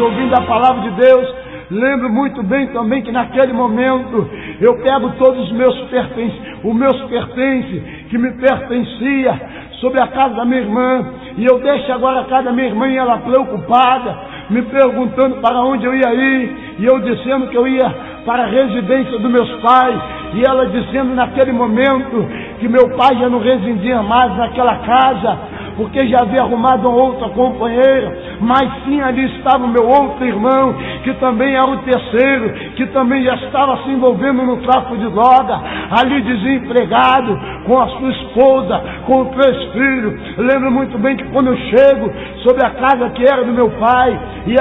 ouvindo a palavra de Deus. Lembro muito bem também que naquele momento eu pego todos os meus pertences que me pertencia sobre a casa da minha irmã, e eu deixo agora a casa da minha irmã e ela preocupada, me perguntando para onde eu ia ir, e eu dizendo que eu ia para a residência dos meus pais, e ela dizendo naquele momento que meu pai já não residia mais naquela casa, porque já havia arrumado uma outra companheira, mas sim ali estava o meu outro irmão, que também era o terceiro, que também já estava se envolvendo no tráfico de droga, ali desempregado, com a sua esposa, com 3 filhos. Eu lembro muito bem que quando eu chego sobre a casa que era do meu pai, e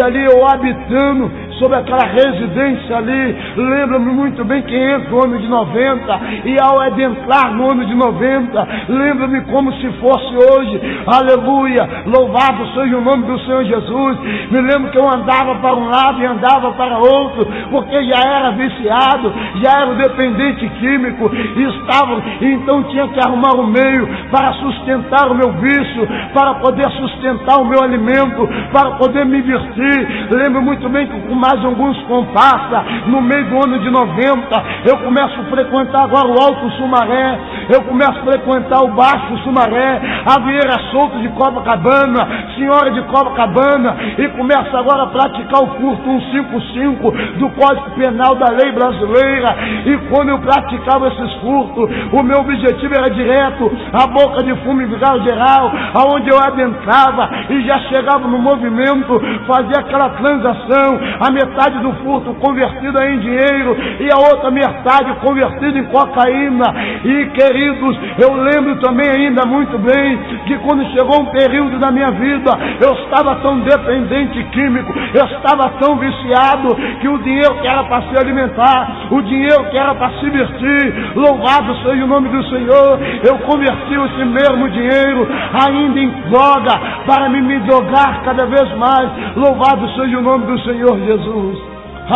ali eu habitando sobre aquela residência ali, lembro-me muito bem que entra o ano de 90, e ao adentrar no ano de 90, lembro-me como se fosse hoje, aleluia, louvado seja o nome do Senhor Jesus. Me lembro que eu andava para um lado e andava para outro, porque já era viciado, já era dependente químico, e então tinha que arrumar um meio para sustentar o meu vício, para poder sustentar o meu alimento, para poder me vestir. Lembro muito bem que com mais alguns comparsas, no meio do ano de 90, eu começo a frequentar agora o Alto Sumaré, eu começo a frequentar o Baixo Sumaré, a Vieira Solto de Copacabana, Senhora de Copacabana, e começo agora a praticar o furto 155 do Código Penal da lei brasileira. E quando eu praticava esses furtos, o meu objetivo era direto a Boca de Fumo em Vigário Geral, aonde eu adentrava e já chegava no movimento, fazia aquela transação, a metade do furto convertida em dinheiro e a outra metade convertida em cocaína. E queridos, eu lembro também ainda muito bem que quando chegou um período da minha vida, eu estava tão dependente químico, eu estava tão viciado, que o dinheiro que era para se alimentar, o dinheiro que era para se vestir, louvado seja o nome do Senhor, eu converti esse mesmo dinheiro ainda em droga, para me drogar cada vez mais. Louvado seja o nome do Senhor Jesus,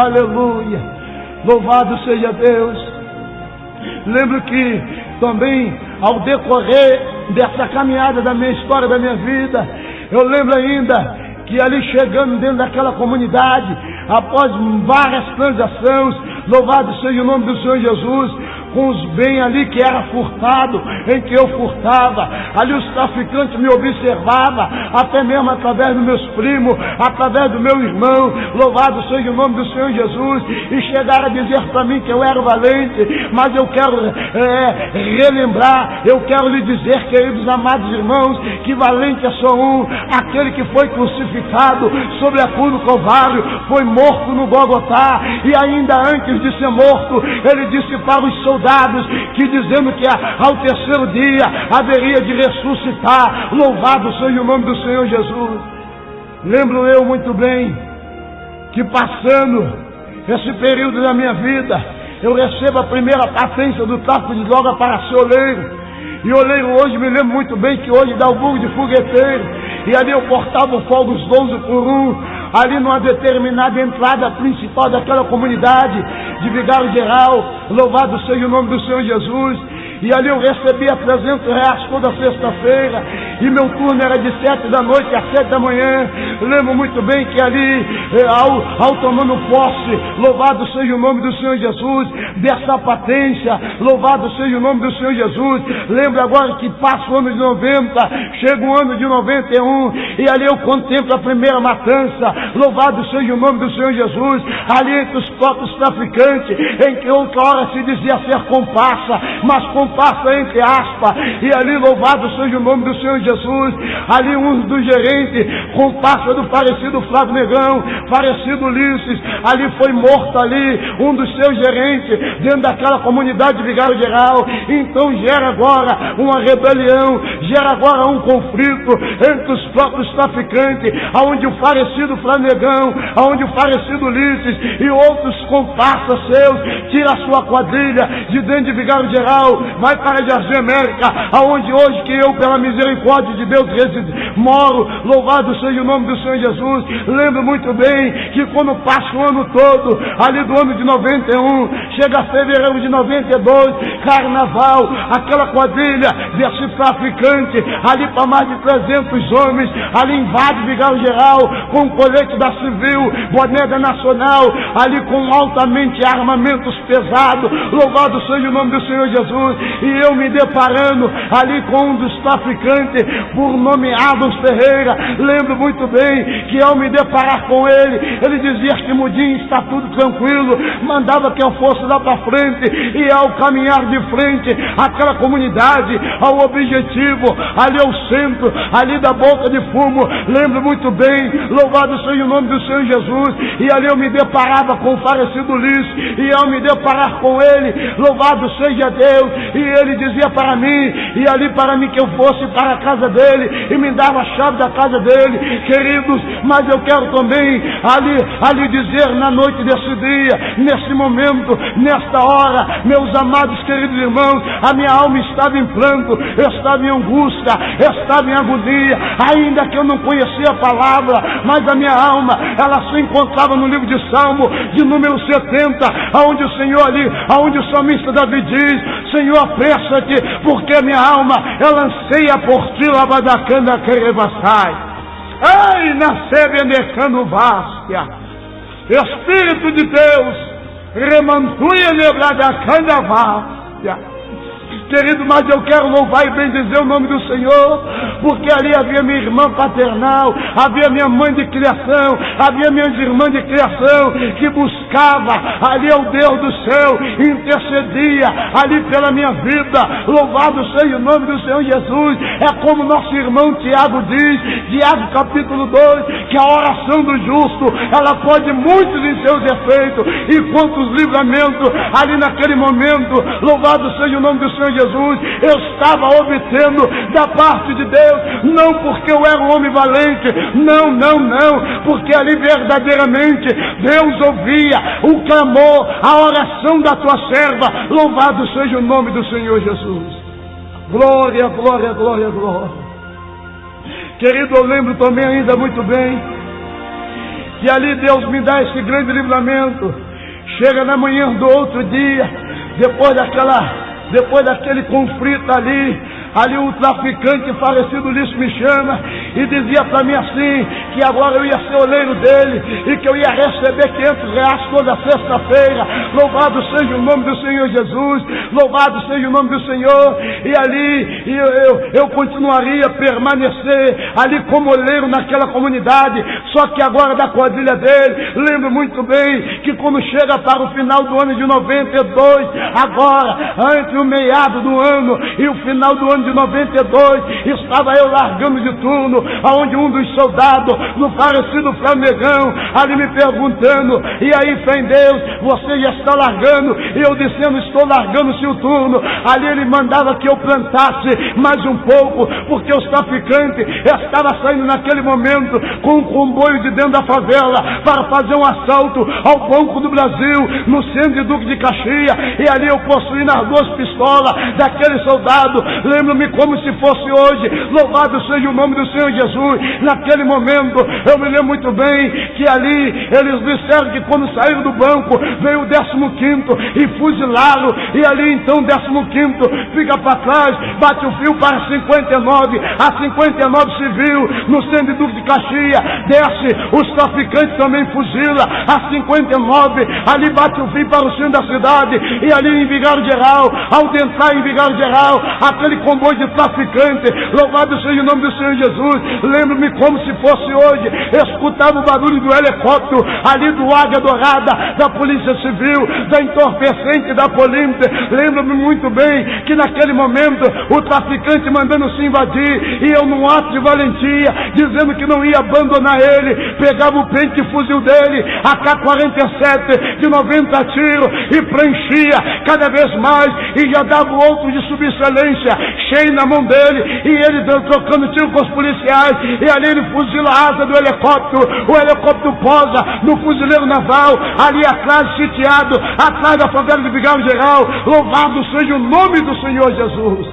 aleluia, louvado seja Deus. Lembro que também, ao decorrer dessa caminhada da minha história, da minha vida, eu lembro ainda que ali chegando dentro daquela comunidade, após várias transações, louvado seja o nome do Senhor Jesus, com os bens ali que era furtado, em que eu furtava, ali os traficantes me observavam, até mesmo através dos meus primos, através do meu irmão, louvado seja o nome do Senhor Jesus, e chegaram a dizer para mim que eu era valente. Mas eu quero relembrar, eu quero lhe dizer, queridos amados irmãos, que valente é só um, aquele que foi crucificado sobre a cruz do Calvário, foi morto no Gólgota, e ainda antes de ser morto, ele disse para os soldados que dizendo que ao terceiro dia haveria de ressuscitar. Louvado seja o nome do Senhor Jesus. Lembro eu muito bem que, passando esse período da minha vida, eu recebo a primeira patência do tráfico de droga para ser oleiro. E oleiro hoje, me lembro muito bem que hoje dá o vulgo de fogueteiro, e ali eu portava o fogo dos 12 por 1, ali numa determinada entrada principal daquela comunidade de Vigário Geral, louvado seja o nome do Senhor Jesus. E ali eu recebia R$300 toda sexta-feira, e meu turno era de 7 da noite às 7 da manhã. Lembro muito bem que ali, ao tomando posse, louvado seja o nome do Senhor Jesus, dessa patência, louvado seja o nome do Senhor Jesus. Lembro agora que passa o ano de 90, chega o ano de 91, e ali eu contemplo a primeira matança, louvado seja o nome do Senhor Jesus, ali entre os próprios traficantes, em que outra hora se dizia ser comparsa, mas comparsa entre aspas, e ali louvado seja o nome do Senhor Jesus, ali um dos gerentes, comparsa do falecido Flávio Negão, falecido Ulisses, ali foi morto ali, um dos seus gerentes, dentro daquela comunidade de Vigário Geral. Então gera agora uma rebelião, gera agora um conflito entre os próprios traficantes, aonde o falecido Flávio Negão, aonde o falecido Ulisses e outros comparsas seus tira a sua quadrilha de dentro de Vigário Geral, vai para Jardim América, aonde hoje que eu, pela misericórdia de Deus, moro. Louvado seja o nome do Senhor Jesus. Lembro muito bem que quando passa o ano todo, ali do ano de 91, chega fevereiro de 92, carnaval, aquela quadrilha desse traficante, ali para mais de 300 homens, ali invade Vigário Geral, com colete da Civil, boné da Nacional, ali com altamente armamentos pesados. Louvado seja o nome do Senhor Jesus. E eu me deparando ali com um dos traficantes, por nome Adams Ferreira. Lembro muito bem que ao me deparar com ele, ele dizia que mudinho, está tudo tranquilo, mandava que eu fosse lá para frente, e ao caminhar de frente àquela comunidade, ao objetivo, ali ao centro, ali da boca de fumo, lembro muito bem, louvado seja o nome do Senhor Jesus. E ali eu me deparava com o falecido Liz, e ao me deparar com ele, louvado seja Deus, e ele dizia para mim, e ali para mim que eu fosse para a casa dele, e me dava a chave da casa dele, queridos. Mas eu quero também ali dizer na noite desse dia, nesse momento, nesta hora, meus amados queridos irmãos, a minha alma estava em pranto, estava em angústia, estava em agonia, ainda que eu não conhecia a palavra, mas a minha alma, ela se encontrava no livro de Salmo, de número 70, aonde o Senhor ali, aonde o salmista Davi diz: Senhor, apressa-te, porque a minha alma, ela anseia por ti, lavadacanda querebassai. Ai, nascebe necano vástia, Espírito de Deus, remantuia nebradacanda vástia. Querido, mas eu quero louvar e bendizer o nome do Senhor, porque ali havia minha irmã paternal, havia minha mãe de criação, havia minhas irmãs de criação, que buscava ali ao Deus do céu, intercedia ali pela minha vida. Louvado seja o nome do Senhor Jesus. É como nosso irmão Tiago diz, Tiago capítulo 2, que a oração do justo, ela pode muitos em seus efeitos, e quantos livramentos ali naquele momento. Louvado seja o nome do Senhor Jesus. Eu estava obtendo da parte de Deus, não porque eu era um homem valente, não, porque ali verdadeiramente Deus ouvia o clamor, a oração da tua serva. Louvado seja o nome do Senhor Jesus. Glória, glória, glória, glória. Querido, eu lembro também ainda muito bem que ali Deus me dá esse grande livramento. Chega na manhã do outro dia, depois daquele conflito ali o traficante falecido Lício me chama e dizia para mim assim, que agora eu ia ser oleiro dele e que eu ia receber R$500 toda sexta-feira. Louvado seja o nome do Senhor Jesus, louvado seja o nome do Senhor. E ali eu continuaria a permanecer ali como oleiro naquela comunidade, só que agora da quadrilha dele. Lembro muito bem que quando chega para o final do ano de 92, agora entre o meado do ano e o final do ano de 92, estava eu largando de turno, aonde um dos soldados, no falecido Flamegão, ali me perguntando: e aí, fé em Deus, você já está largando? E eu dizendo: estou largando-se o turno. Ali ele mandava que eu plantasse mais um pouco, porque os traficantes estavam saindo naquele momento com um comboio de dentro da favela para fazer um assalto ao Banco do Brasil, no centro de Duque de Caxias. E ali eu possuí nas 2 pistolas daquele soldado. Lembro-me como se fosse hoje. Louvado seja o nome do Senhor Jesus. Naquele momento eu me lembro muito bem que ali eles disseram que quando saíram do banco veio o 15º e fuzilaram, e ali então o 15º fica para trás, bate o fio para 59, a 59 civil no centro de Duque de Caxias, desce, os traficantes também fuzila, a 59 ali bate o fio para o centro da cidade, e ali em Vigário Geral, ao entrar em Vigário Geral, aquele comboio de traficante, louvado seja o nome do Senhor Jesus. Lembro-me como se fosse hoje, escutava o barulho do helicóptero ali do Águia Dourada, da Polícia Civil, da entorpecente da Polícia. Lembro-me muito bem que naquele momento o traficante mandando se invadir, e eu num ato de valentia, dizendo que não ia abandonar ele, pegava o pente e fuzil dele, AK-47 de 90 tiros, e preenchia cada vez mais, e já dava outro de subexcelência, cheio na mão dele, e ele trocando tiro com os policiais, e ali ele fuzila a asa do helicóptero, o helicóptero pousa no fuzileiro naval, ali atrás sitiado, atrás da favela de Vigário Geral. Louvado seja o nome do Senhor Jesus.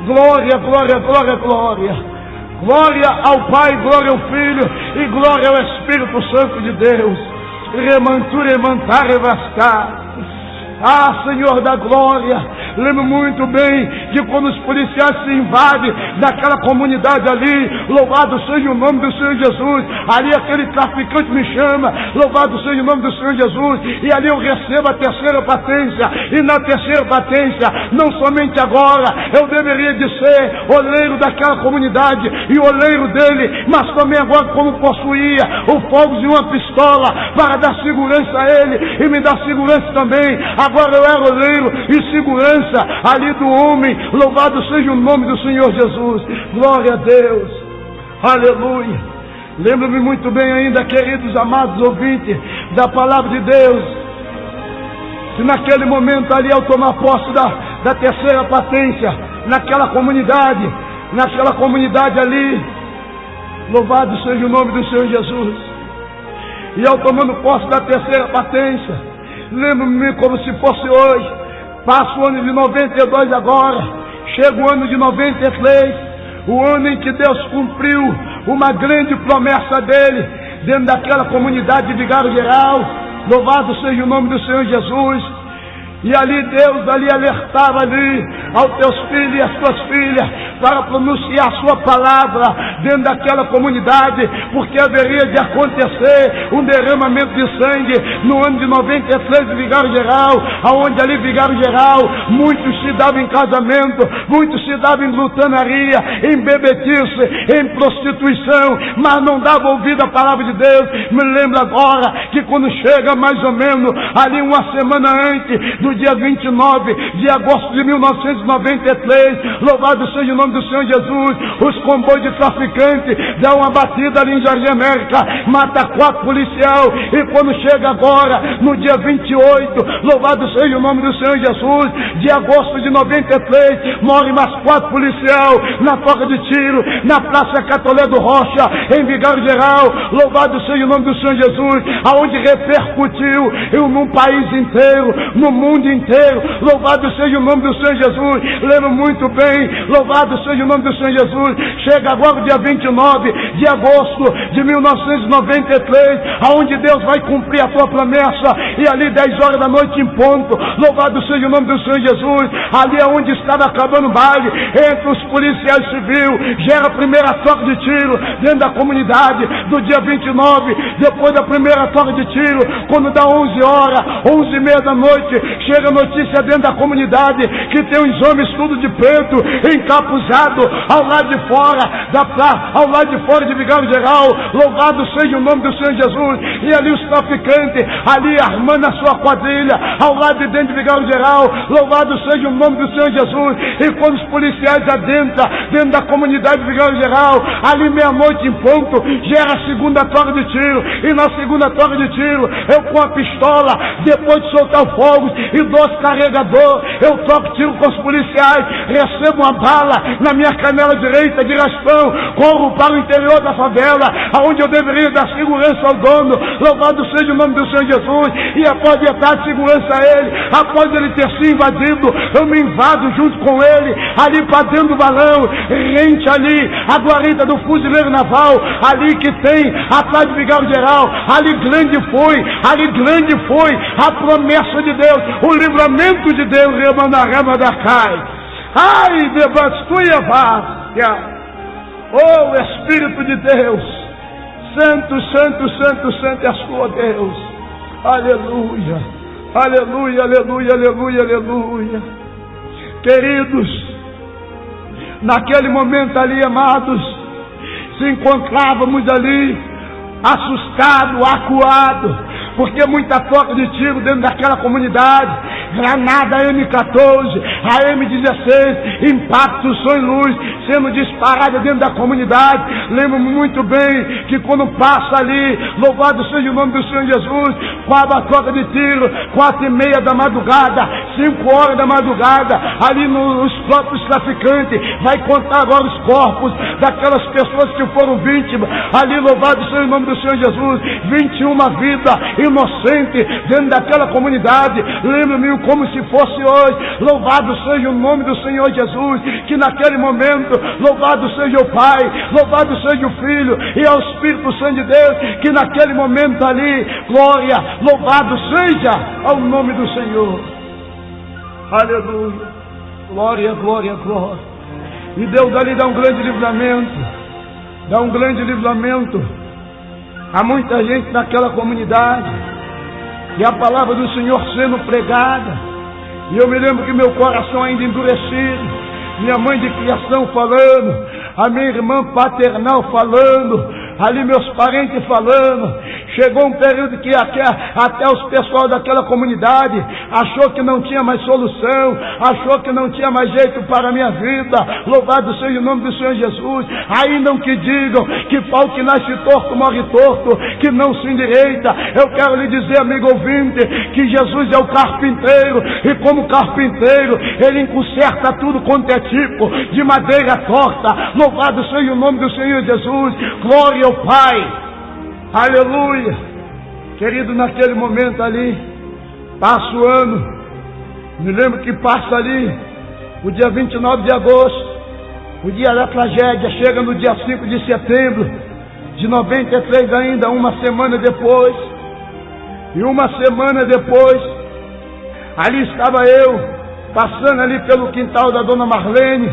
Glória, glória, glória, glória. Glória ao Pai, glória ao Filho e glória ao Espírito Santo de Deus. Remanture, remantare, vascar. Ah, Senhor da glória, lembro muito bem que quando os policiais se invadem daquela comunidade ali, louvado seja o nome do Senhor Jesus, ali aquele traficante me chama, louvado seja o nome do Senhor Jesus, e ali eu recebo a terceira patência, e na terceira patência, não somente agora, eu deveria de ser oleiro daquela comunidade, e oleiro dele, mas também agora como possuía o fogo de uma pistola, para dar segurança a ele, e me dar segurança também. Agora eu era oleiro e segurança ali do homem. Louvado seja o nome do Senhor Jesus. Glória a Deus. Aleluia. Lembro-me muito bem ainda, queridos amados ouvintes da palavra de Deus, que naquele momento ali, ao tomar posse da terceira patência, naquela comunidade ali, louvado seja o nome do Senhor Jesus, e ao tomando posse da terceira patência, lembro-me como se fosse hoje. Passa o ano de 92 agora, chega o ano de 93, o ano em que Deus cumpriu uma grande promessa dele dentro daquela comunidade de Vigário Geral. Louvado seja o nome do Senhor Jesus. E ali Deus alertava ali aos teus filhos e às tuas filhas para pronunciar a sua palavra dentro daquela comunidade, porque haveria de acontecer um derramamento de sangue no ano de 93 de Vigário Geral, aonde ali Vigário Geral, muitos se davam em casamento, muitos se davam em glutanaria, em bebedice, em prostituição, mas não davam ouvido à palavra de Deus. Me lembro agora que quando chega mais ou menos ali uma semana antes do dia 29 de agosto de 1993, louvado seja o nome do Senhor Jesus, os comboios de traficantes dão uma batida ali em Jardim América, mata 4 policiais, e quando chega agora, no dia 28, louvado seja o nome do Senhor Jesus, de agosto de 93, morrem mais 4 policiais na troca de tiro, na Praça Catolé do Rocha, em Vigário Geral. Louvado seja o nome do Senhor Jesus, aonde repercutiu num país inteiro, no mundo inteiro. Louvado seja o nome do Senhor Jesus. Lembro muito bem, louvado seja o nome do Senhor Jesus. Chega agora o dia 29 de agosto de 1993, aonde Deus vai cumprir a tua promessa, e ali 10 horas da noite em ponto, louvado seja o nome do Senhor Jesus, ali é onde estava acabando o baile, entre os policiais civis, gera a primeira troca de tiro dentro da comunidade do dia 29, depois da primeira troca de tiro, quando dá 11 horas, 11h30 da noite, chega a notícia dentro da comunidade que tem uns homens tudo de preto, encapuzados ao lado de fora da praça, ao lado de fora de Vigário Geral. Louvado seja o nome do Senhor Jesus. E ali os traficantes, ali armando a sua quadrilha, ao lado de dentro de Vigário Geral. Louvado seja o nome do Senhor Jesus. E quando os policiais adentram dentro da comunidade de Vigário Geral, ali meia-noite em ponto, gera a segunda troca de tiro, e na segunda troca de tiro, eu com a pistola, depois de soltar o fogo e 2 carregadores, eu troco tiro com os policiais, recebo uma bala na minha canela direita de raspão, corro para o interior da favela, aonde eu deveria dar segurança ao dono. Louvado seja o nome do Senhor Jesus. E após de dar segurança a ele, após ele ter se invadido, eu me invado junto com ele, ali para dentro do balão, rente ali a guarita do fuzileiro naval, ali que tem atrás de Vigário Geral. Ali grande foi a promessa de Deus, o livramento de Deus, remanda da cai. Ai, debastuia vástia. Oh, Espírito de Deus, santo, santo, santo, santo és tu, ó Deus. Aleluia, aleluia, aleluia, aleluia, aleluia. Queridos, naquele momento ali, amados, se encontrávamos ali, assustado, acuado, porque muita troca de tiro dentro daquela comunidade, granada M14, a M16, impacto, som e luz sendo disparada dentro da comunidade. Lembro-me muito bem que quando passa ali, louvado seja o nome do Senhor Jesus, quando a troca de tiro, 4h30 da madrugada, 5 horas da madrugada, ali nos próprios traficantes, vai contar agora os corpos daquelas pessoas que foram vítimas, ali, louvado seja o nome do Senhor Jesus, 21 vidas inocentes dentro daquela comunidade. Lembro-me como se fosse hoje, louvado seja o nome do Senhor Jesus, que naquele momento, louvado seja o Pai, louvado seja o Filho e ao Espírito Santo de Deus, que naquele momento ali, glória, louvado seja ao nome do Senhor. Aleluia, glória, glória, glória. E Deus ali dá um grande livramento, dá um grande livramento a muita gente naquela comunidade, e a palavra do Senhor sendo pregada. E eu me lembro que meu coração ainda endurecido, minha mãe de criação falando, a minha irmã paternal falando, ali meus parentes falando. Chegou um período que até os pessoal daquela comunidade achou que não tinha mais solução, achou que não tinha mais jeito para a minha vida. Louvado seja o nome do Senhor Jesus. Ainda que digam que pau que nasce torto morre torto, que não se endireita. Eu quero lhe dizer, amigo ouvinte, que Jesus é o carpinteiro, e como carpinteiro ele conserta tudo quanto é tipo de madeira torta. Louvado seja o nome do Senhor Jesus. Glória ao Pai. Aleluia. Querido, naquele momento ali, passa o ano, me lembro que passa ali o dia 29 de agosto, o dia da tragédia. Chega no dia 5 de setembro de 93 ainda, uma semana depois. E uma semana depois, ali estava eu, passando ali pelo quintal da dona Marlene,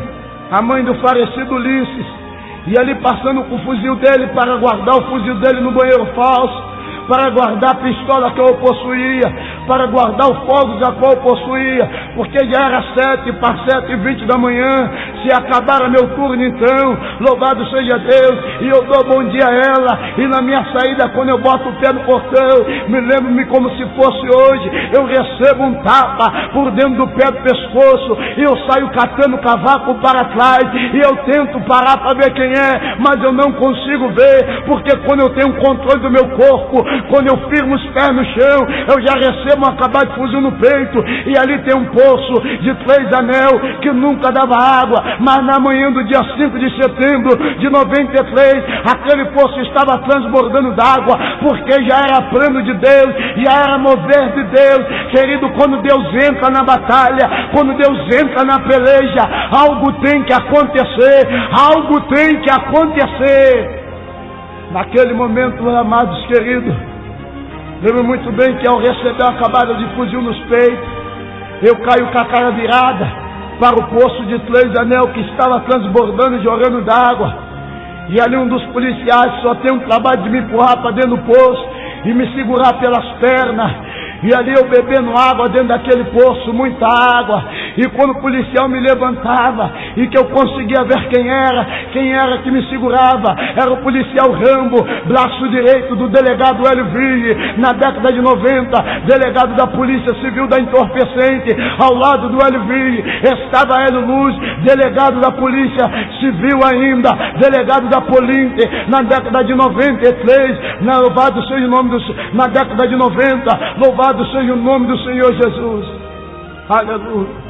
a mãe do falecido Ulisses, e ali passando com o fuzil dele para guardar o fuzil dele no banheiro falso, para guardar a pistola que eu possuía, para guardar o fogo da qual eu possuía, porque já era 7:20 da manhã, se acabara meu turno então, louvado seja Deus, e eu dou bom dia a ela, e na minha saída, quando eu boto o pé no portão, me lembro-me como se fosse hoje, eu recebo um tapa por dentro do pé do pescoço, e eu saio catando o cavaco para trás, e eu tento parar para ver quem é, mas eu não consigo ver, porque quando eu tenho controle do meu corpo, quando eu firmo os pés no chão, eu já recebo um acabado de fuzil no peito, e ali tem um poço de 3 anel que nunca dava água, mas na manhã do dia 5 de setembro de 93, aquele poço estava transbordando d'água, porque já era plano de Deus, já era mover de Deus. Querido, quando Deus entra na batalha, quando Deus entra na peleja, algo tem que acontecer, algo tem que acontecer. Naquele momento, amados queridos, lembro muito bem que ao receber uma acabada de fuzil nos peitos, eu caio com a cara virada para o poço de 3 anel que estava transbordando e jorrando d'água. E ali um dos policiais só tem um trabalho de me empurrar para dentro do poço e me segurar pelas pernas. E ali eu bebendo água dentro daquele poço, muita água. E quando o policial me levantava e que eu conseguia ver quem era que me segurava, era o policial Rambo, braço direito do delegado Hélio Ville, na década de 90, delegado da Polícia Civil da Entorpecente. Ao lado do Hélio Ville estava Hélio Luz, delegado da Polícia Civil ainda, delegado da Polinte, na década de 93, louvado seja o nome do, na década de 90, louvado seja o nome do Senhor Jesus. Aleluia.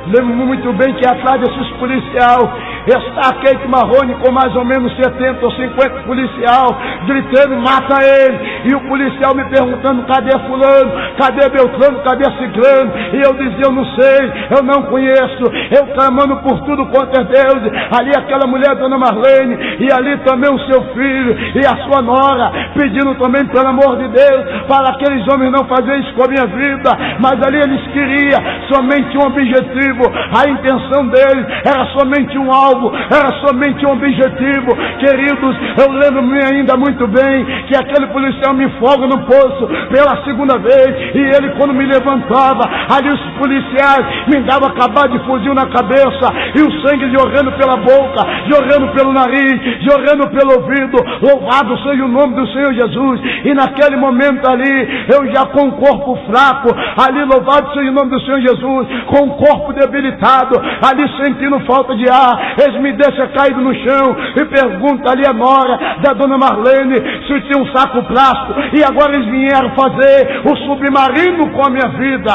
Lembro muito bem que atrás desses policiais está a Kate Marrone com mais ou menos 70 ou 50 policial gritando, mata ele. E o policial me perguntando, cadê fulano, cadê Beltrano, cadê Ciclano? E eu dizia, eu não sei, eu não conheço. Eu clamando por tudo quanto é Deus. Ali aquela mulher, dona Marlene, e ali também o seu filho e a sua nora, pedindo também pelo amor de Deus para aqueles homens não fazerem isso com a minha vida. Mas ali eles queriam somente um objetivo. A intenção deles era somente um alvo, era somente um objetivo. Queridos, eu lembro-me ainda muito bem que aquele policial me folga no poço pela segunda vez, e ele, quando me levantava, ali os policiais me davam acabado de fuzil na cabeça, e o sangue jorrando pela boca, jorrando pelo nariz, jorrando pelo ouvido. Louvado seja o nome do Senhor Jesus. E naquele momento ali, eu já com o corpo fraco, ali louvado seja o nome do Senhor Jesus, com o corpo debilitado, ali sentindo falta de ar, eles me deixam caído no chão e pergunta ali a nora da dona Marlene se tinha um saco plástico, e agora eles vieram fazer o submarino com a minha vida.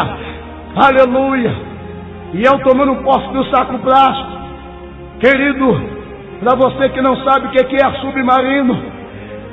Aleluia. E eu tomando posse do saco plástico. Querido, para você que não sabe o que é submarino,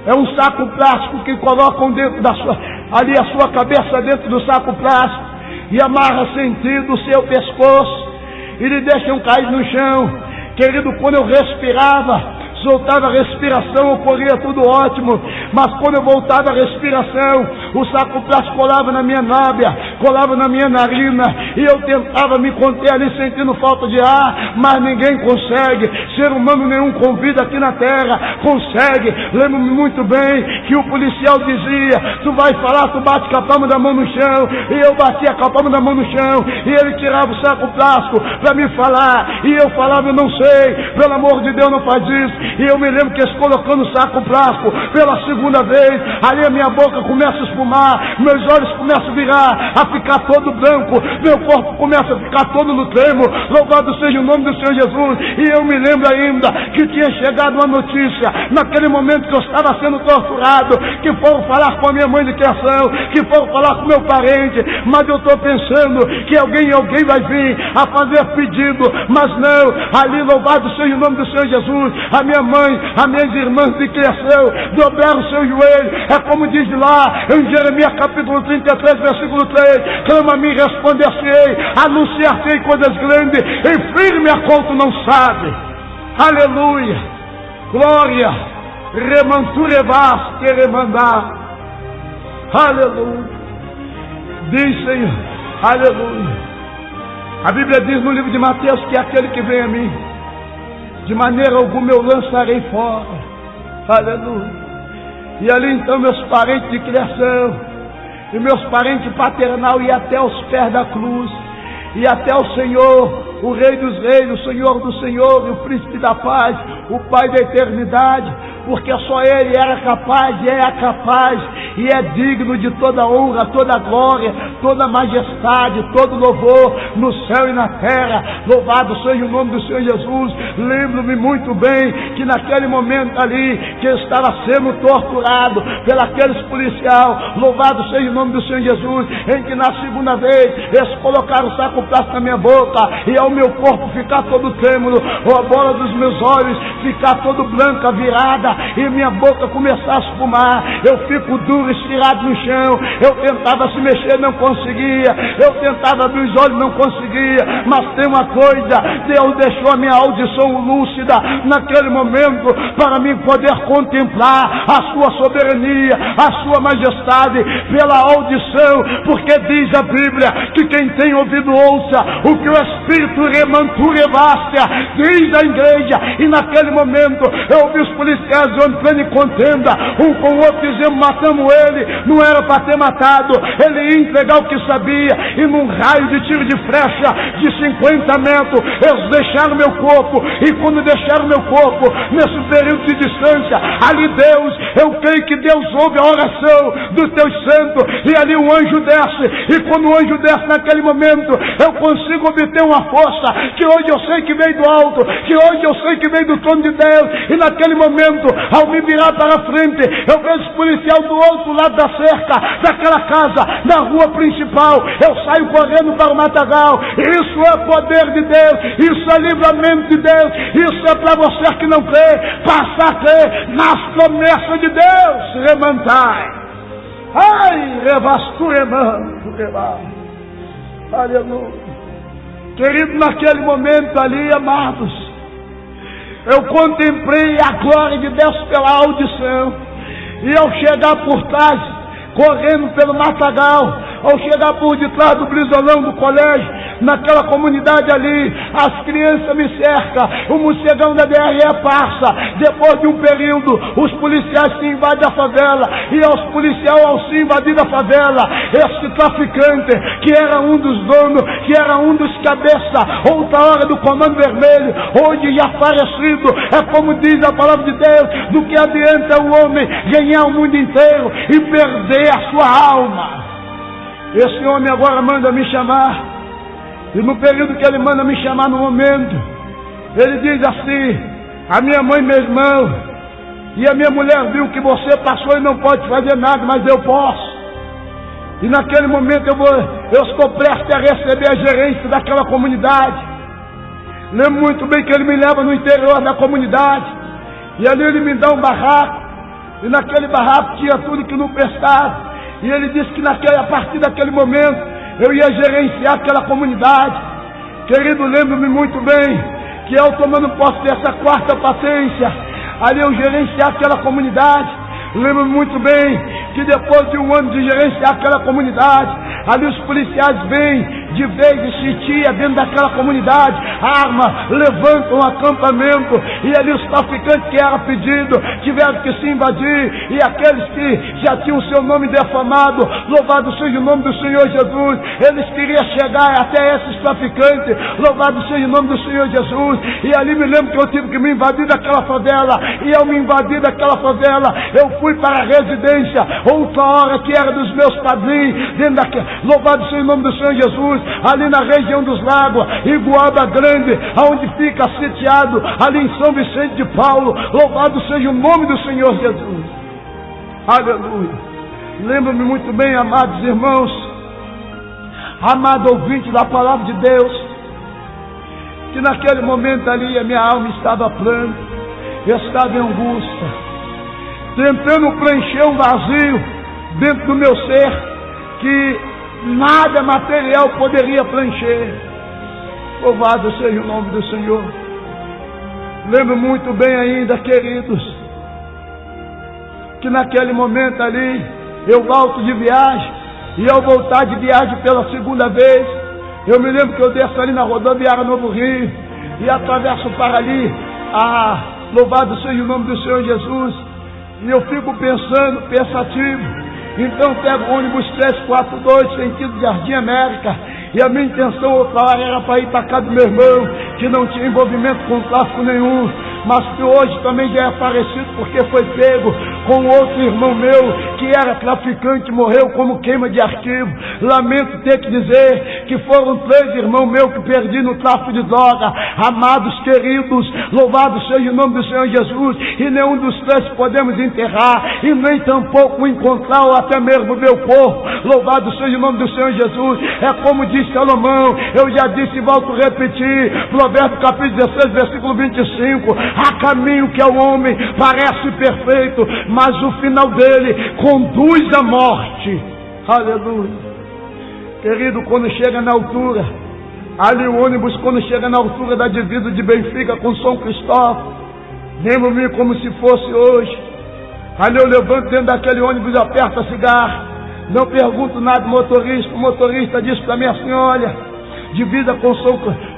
é um saco plástico que colocam dentro da sua, ali a sua cabeça dentro do saco plástico e amarra sentido o seu pescoço e lhe deixam cair no chão. Querido, quando eu respirava, soltava a respiração, ocorria tudo ótimo, mas quando eu voltava a respiração, o saco plástico colava na minha lábia, colava na minha narina, e eu tentava me conter ali sentindo falta de ar, mas ninguém consegue, ser humano nenhum com vida aqui na terra consegue. Lembro-me muito bem que o policial dizia: tu vai falar, tu bate com a palma da mão no chão, e eu batia com a palma da mão no chão, e ele tirava o saco plástico para me falar, e eu falava: eu não sei, pelo amor de Deus não faz isso. E eu me lembro que eles colocando o saco plástico pela segunda vez, ali a minha boca começa a espumar, meus olhos começam a virar, a ficar todo branco, meu corpo começa a ficar todo no tremo. Louvado seja o nome do Senhor Jesus. E eu me lembro ainda que tinha chegado uma notícia, naquele momento que eu estava sendo torturado, que foram falar com a minha mãe de criação, que foram falar com meu parente, mas eu estou pensando que alguém vai vir a fazer pedido, mas não, ali louvado seja o nome do Senhor Jesus, a minha mãe, as minhas irmãs de criação dobraram o seu joelho, é como diz lá em Jeremias capítulo 33 versículo 3, clama a mim, responder-se-ei, anunciar-se-ei coisas grandes, e firme a qual tu não sabe. Aleluia, glória, remanturevas que remandar, aleluia, diz Senhor, aleluia. A Bíblia diz no livro de Mateus que é aquele que vem a mim, de maneira alguma eu lançarei fora. Aleluia. E ali então meus parentes de criação e meus parentes paternal iam até os pés da cruz, e até o Senhor, o Rei dos Reis, o Senhor do Senhor, e o Príncipe da Paz, o Pai da eternidade, porque só Ele era capaz e é capaz e é digno de toda honra, toda glória, toda majestade, todo louvor no céu e na terra. Louvado seja o nome do Senhor Jesus. Lembro-me muito bem que naquele momento ali que eu estava sendo torturado pelaqueles policiais, louvado seja o nome do Senhor Jesus, em que na segunda vez eles colocaram o saco plástico na minha boca e ao meu corpo ficar todo trêmulo, ou a bola dos meus olhos ficar todo branca, virada, e minha boca começar a espumar, eu fico duro, estirado no chão, eu tentava se mexer, não conseguia, eu tentava abrir os olhos, não conseguia, mas tem uma coisa, Deus deixou a minha audição lúcida naquele momento, para mim poder contemplar a sua soberania, a sua majestade, pela audição, porque diz a Bíblia, que quem tem ouvido ouça, o que o Espírito remanturevastia, diz a igreja, e naquele momento, eu ouvi os policiais entrando em contenda, um com o outro dizendo: matamos ele, não era para ter matado, ele ia entregar o que sabia, e num raio de tiro de flecha de 50 metros, eles deixaram meu corpo, e quando deixaram meu corpo, nesse período de distância, ali Deus, eu creio que Deus ouve a oração dos teus santos, e ali um anjo desce, e quando o anjo desce naquele momento, eu consigo obter uma força, que hoje eu sei que veio do alto, que hoje eu sei que veio do trono de Deus, e naquele momento, ao me virar para frente, eu vejo os policiais do outro lado da cerca, daquela casa, na rua principal, eu saio correndo para o matagal. Isso é poder de Deus, isso é livramento de Deus, isso é para você que não crê, passar a crer nas promessas de Deus. Remantai, ai, revasturemanto, aleluia. Querido, naquele momento ali, amados, eu contemplei a glória de Deus pela audição, e ao chegar por trás, correndo pelo matagal, ao chegar por detrás do brisolão do colégio, naquela comunidade ali, as crianças me cercam, o morcegão da DRE passa, depois de um período, os policiais se invadem a favela, e aos policiais, ao se invadir a favela, esse traficante, que era um dos donos, que era um dos cabeças, outra hora do Comando Vermelho, hoje já falecido, é como diz a palavra de Deus, do que adianta o homem ganhar o mundo inteiro e perder a sua alma. Esse homem agora manda me chamar, e no período que ele manda me chamar, no momento, ele diz assim: a minha mãe e meu irmão e a minha mulher viu que você passou e não pode fazer nada, mas eu posso. E naquele momento eu estou prestes a receber a gerência daquela comunidade. Lembro muito bem que ele me leva no interior da comunidade, e ali ele me dá um barraco, e naquele barraco tinha tudo que não prestava, e ele disse que a partir daquele momento eu ia gerenciar aquela comunidade. Querido, lembro-me muito bem que eu, tomando posse dessa quarta patência, ali eu gerenciar aquela comunidade. Lembro muito bem que depois de um ano de gerenciar aquela comunidade, ali os policiais vêm de vez de chitia dentro daquela comunidade, arma, levantam um acampamento, e ali os traficantes que era pedido tiveram que se invadir, e aqueles que já tinham o seu nome defamado, louvado seja o nome do Senhor Jesus, eles queriam chegar até esses traficantes, louvado seja o nome do Senhor Jesus. E ali me lembro que eu tive que me invadir daquela favela, e ao me invadir daquela favela, eu fui para a residência, outra hora que era dos meus padrinhos, dentro daquela, louvado seja o nome do Senhor Jesus, ali na região dos Lagos, Iguaba Grande, aonde fica sitiado, ali em São Vicente de Paulo, louvado seja o nome do Senhor Jesus. Aleluia. Lembro-me muito bem, amados irmãos, amado ouvinte da palavra de Deus, que naquele momento ali a minha alma estava plana, eu estava em angústia, tentando preencher um vazio dentro do meu ser que nada material poderia preencher. Louvado seja o nome do Senhor. Lembro muito bem ainda, queridos, que naquele momento ali eu volto de viagem, e ao voltar de viagem pela segunda vez, eu me lembro que eu desço ali na rodoviária Novo Rio e atravesso para ali, louvado seja o nome do Senhor Jesus, e eu fico pensativo. Então pego o ônibus 342, sentido Jardim América, e a minha intenção outra hora era para ir para casa do meu irmão, que não tinha envolvimento com tráfico nenhum, mas que hoje também já é falecido porque foi pego com outro irmão meu que era traficante, morreu como queima de arquivo. Lamento ter que dizer que foram 3 irmãos meus que perdi no tráfico de droga. Amados queridos, louvado seja o nome do Senhor Jesus, e nenhum dos 3 podemos enterrar, e nem tampouco encontrar ou até mesmo ver o corpo. Louvado seja o nome do Senhor Jesus. É como diz Salomão, eu já disse e volto a repetir, Provérbios capítulo 16, versículo 25, há caminho que ao homem parece perfeito, mas o final dele conduz à morte. Aleluia. Querido, quando chega na altura, ali o ônibus, quando chega na altura da divisa de Benfica com São Cristóvão, lembro-me como se fosse hoje. Ali eu levanto dentro daquele ônibus, aperto a cigarra, não pergunto nada ao motorista. O motorista diz para mim assim: olha, divisa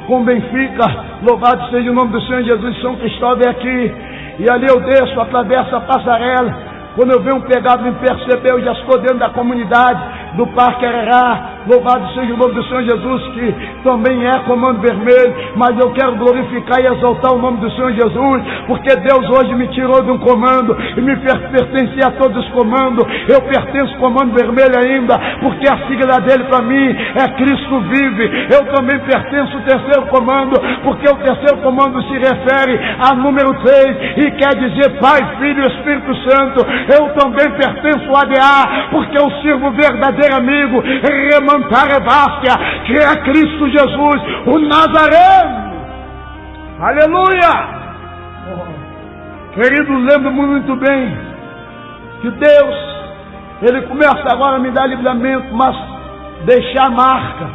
com Benfica, louvado seja o nome do Senhor Jesus, São Cristóvão é aqui. E ali eu desço, atravesso a passarela. Quando eu venho pegado, me perceber, eu já estou dentro da comunidade do Parque Arará. Louvado seja o nome do Senhor Jesus, que também é Comando Vermelho, mas eu quero glorificar e exaltar o nome do Senhor Jesus, porque Deus hoje me tirou de um comando e me pertencia a todos os comandos. Eu pertenço ao Comando Vermelho ainda, porque a sigla dele para mim é Cristo vive. Eu também pertenço ao terceiro comando, porque o terceiro comando se refere ao número 3 e quer dizer Pai, Filho e Espírito Santo. Eu também pertenço ao ADA, porque eu sirvo o verdadeiro amigo, Remantarebástia, que é Cristo Jesus, o Nazareno. Aleluia! Querido, lembro muito bem que Deus, Ele começa agora a me dar livramento, mas deixar marca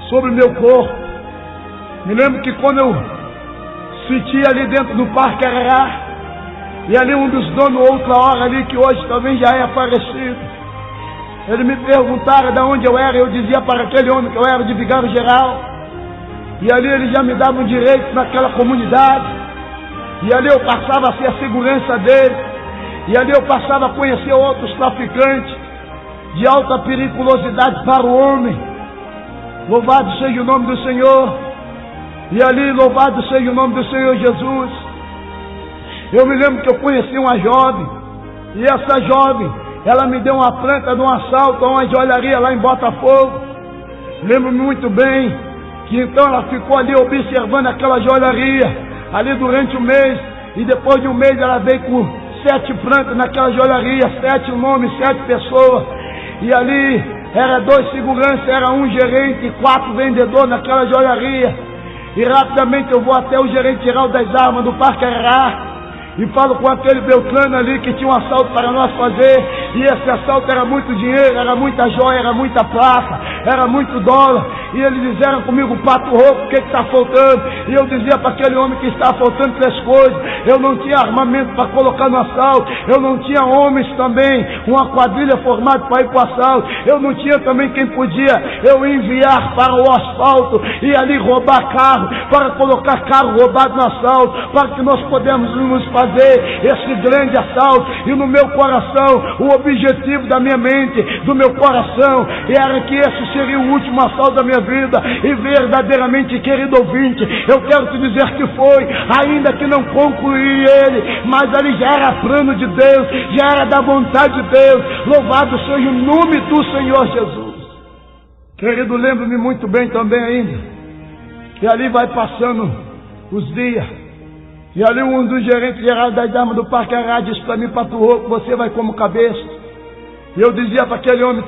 sobre o meu corpo. Me lembro que quando eu senti ali dentro do Parque Arará, e ali um dos donos, outra hora ali, que hoje também já é falecido, ele me perguntara de onde eu era, eu dizia para aquele homem que eu era de Vigário Geral, e ali ele já me dava um direito naquela comunidade, e ali eu passava a ser a segurança dele, e ali eu passava a conhecer outros traficantes de alta periculosidade para o homem. Louvado seja o nome do Senhor. E ali, louvado seja o nome do Senhor Jesus. Eu me lembro que eu conheci uma jovem, e essa jovem, ela me deu uma planta de um assalto a uma joalharia lá em Botafogo. Lembro-me muito bem que então ela ficou ali observando aquela joalharia ali durante um mês, e depois de um mês ela veio com 7 plantas naquela joalharia, 7 nomes, 7 pessoas, e ali era 2 seguranças, era um gerente e 4 vendedores naquela joalharia. E rapidamente eu vou até o gerente geral das armas do Parque Arará e falo com aquele Beltrano ali que tinha um assalto para nós fazer, e esse assalto era muito dinheiro, era muita joia, era muita placa, era muito dólar, e eles disseram comigo: Pato Rouco, o que está faltando? E eu dizia para aquele homem que estava faltando 3 coisas: eu não tinha armamento para colocar no assalto, eu não tinha homens também, uma quadrilha formada para ir para o assalto, eu não tinha também quem podia eu enviar para o asfalto e ali roubar carro, para colocar carro roubado no assalto, para que nós pudéssemos fazer esse grande assalto. E no meu coração, o objetivo da minha mente, do meu coração, era que esse seria o último assalto da minha vida. E verdadeiramente, querido ouvinte, eu quero te dizer que foi, ainda que não concluí ele, mas ali já era plano de Deus, já era da vontade de Deus. Louvado seja o nome do Senhor Jesus. Querido, lembro-me muito bem também ainda, que ali vai passando os dias, e ali um dos gerentes gerais das armas do Parque Arará disse para mim: Pato Rouco, você vai como cabeça. E eu dizia para aquele homem: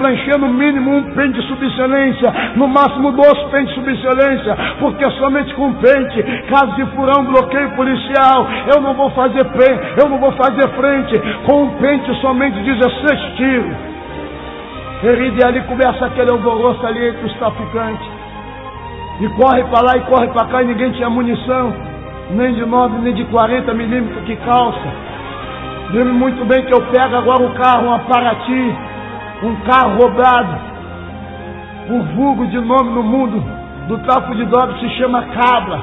preenchendo no mínimo um pente de subexcelência, no máximo 2 pentes de subexcelência, porque somente com pente, caso de furar um bloqueio policial, eu não vou fazer frente, com um pente somente 16 tiros. Querido, e ali começa aquele alvoroço ali entre os traficantes, e corre para lá e corre para cá, e ninguém tinha munição, nem de 9, nem de 40 milímetros que calça. Lembro muito bem que eu pego agora o carro, um Paraty, um carro roubado, o vulgo de nome no mundo do tráfico de drogas se chama Cabra.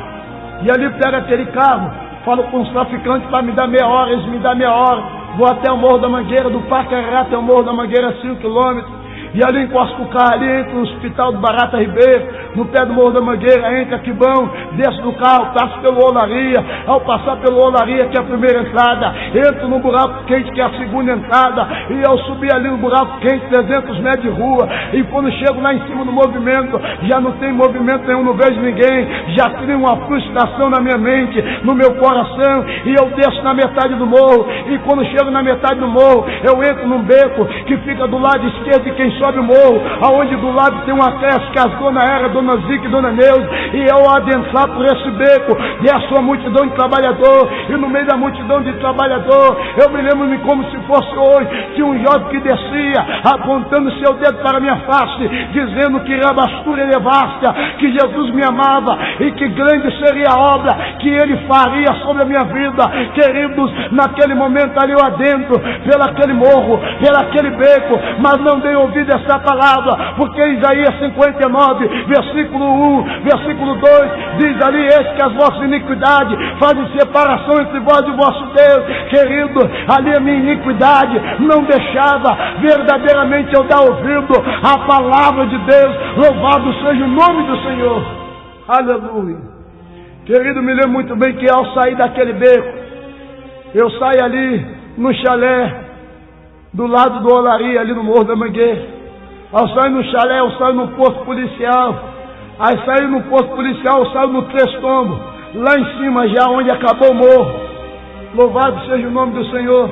E ali pega aquele carro, falo com os traficantes para me dar meia hora, eles me dão meia hora, vou até o Morro da Mangueira, do Parque Arará até o Morro da Mangueira, 5 quilômetros. E ali encosto o carro ali, entre o Hospital do Barata Ribeiro, no pé do Morro da Mangueira, entra Quibão, desço do carro, passo pelo Olaria. Ao passar pelo Olaria, que é a primeira entrada, entro no buraco quente, que é a segunda entrada, e ao subir ali no buraco quente, 300 metros de rua, e quando chego lá em cima do movimento, já não tem movimento nenhum, não vejo ninguém, já crio uma frustração na minha mente, no meu coração, e eu desço na metade do morro, e quando chego na metade do morro, eu entro num beco, que fica do lado esquerdo de quem sobe o morro, aonde do lado tem uma creche que as donas era Dona Zica e Dona Neuza, e eu adentrar por esse beco, e a sua multidão de trabalhador, e no meio da multidão de trabalhador, eu me lembro-me como se fosse hoje, que um jovem que descia, apontando seu dedo para a minha face, dizendo que rabastura elevasse, que Jesus me amava, e que grande seria a obra que Ele faria sobre a minha vida. Queridos, naquele momento ali eu adentro, pelo aquele morro, pelo aquele beco, mas não dei ouvido essa palavra, porque Isaías 59, versículo 1, versículo 2, diz ali: eis que as vossas iniquidades fazem separação entre vós e o vosso Deus. Querido, ali a minha iniquidade não deixava verdadeiramente eu dar ouvido à palavra de Deus. Louvado seja o nome do Senhor, aleluia. Querido, me lembro muito bem que ao sair daquele beco, eu saio ali no chalé do lado do Olaria, ali no Morro da Mangueira, Ao sair no chalé, eu saio no posto policial. Aí saí no posto policial, eu saio no Três Tombos. Lá em cima já, onde acabou o morro. Louvado seja o nome do Senhor.